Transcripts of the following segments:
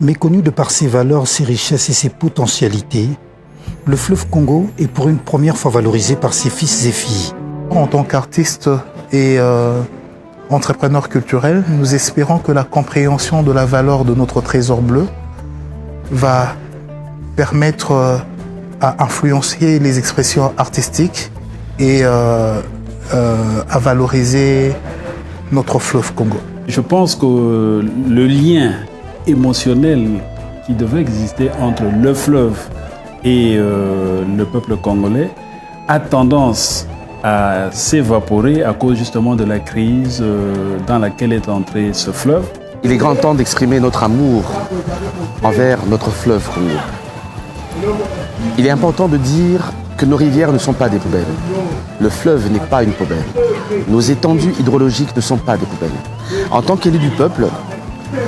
Méconnu de par ses valeurs, ses richesses et ses potentialités, le fleuve Congo est pour une première fois valorisé par ses fils et filles. En tant qu'artistes et entrepreneurs culturels, nous espérons que la compréhension de la valeur de notre trésor bleu va permettre à influencer les expressions artistiques et à valoriser notre fleuve Congo. Je pense que le lien émotionnel qui devait exister entre le fleuve et le peuple congolais a tendance à s'évaporer à cause justement de la crise dans laquelle est entré ce fleuve. Il est grand temps d'exprimer notre amour envers notre fleuve Congo. Il est important de dire que nos rivières ne sont pas des poubelles. Le fleuve n'est pas une poubelle. Nos étendues hydrologiques ne sont pas des poubelles. En tant qu'élu du peuple,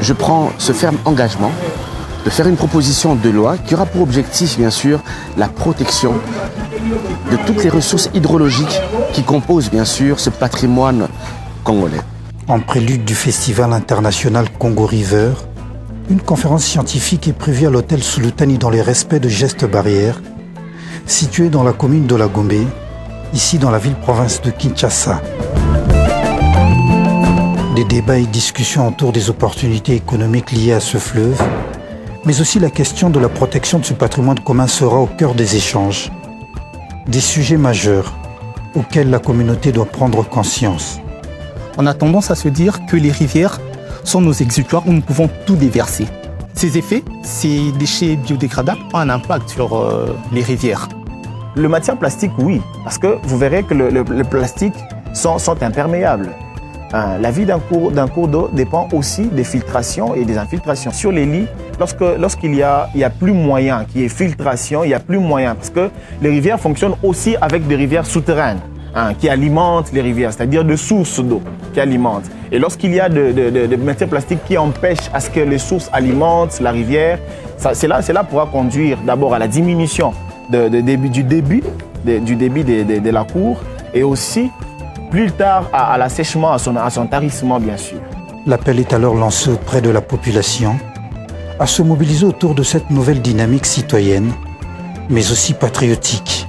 je prends ce ferme engagement de faire une proposition de loi qui aura pour objectif, bien sûr, la protection de toutes les ressources hydrologiques qui composent, bien sûr, ce patrimoine congolais. En prélude du Festival international Congo River, une conférence scientifique est prévue à l'hôtel Sultani dans le respect de gestes barrières, situé dans la commune de la Gombe, ici dans la ville-province de Kinshasa. Des débats et discussions autour des opportunités économiques liées à ce fleuve, mais aussi la question de la protection de ce patrimoine commun sera au cœur des échanges. Des sujets majeurs auxquels la communauté doit prendre conscience. On a tendance à se dire que les rivières sont nos exutoires où nous pouvons tout déverser. Ces effets, ces déchets biodégradables ont un impact sur les rivières. Le matière plastique, oui, parce que vous verrez que le plastique sont imperméables. La vie d'un cours d'eau dépend aussi des filtrations et des infiltrations. Sur les lits, lorsqu'il y a plus moyen qu'il y ait filtration, il y a plus moyen, parce que les rivières fonctionnent aussi avec des rivières souterraines qui alimentent les rivières, c'est-à-dire de sources d'eau qui alimentent. Et lorsqu'il y a de matières plastiques qui empêchent à ce que les sources alimentent la rivière, cela pourra conduire d'abord à la diminution du débit de la cour et aussi plus tard à l'assèchement, à son tarissement bien sûr. L'appel est alors lancé auprès de la population à se mobiliser autour de cette nouvelle dynamique citoyenne, mais aussi patriotique.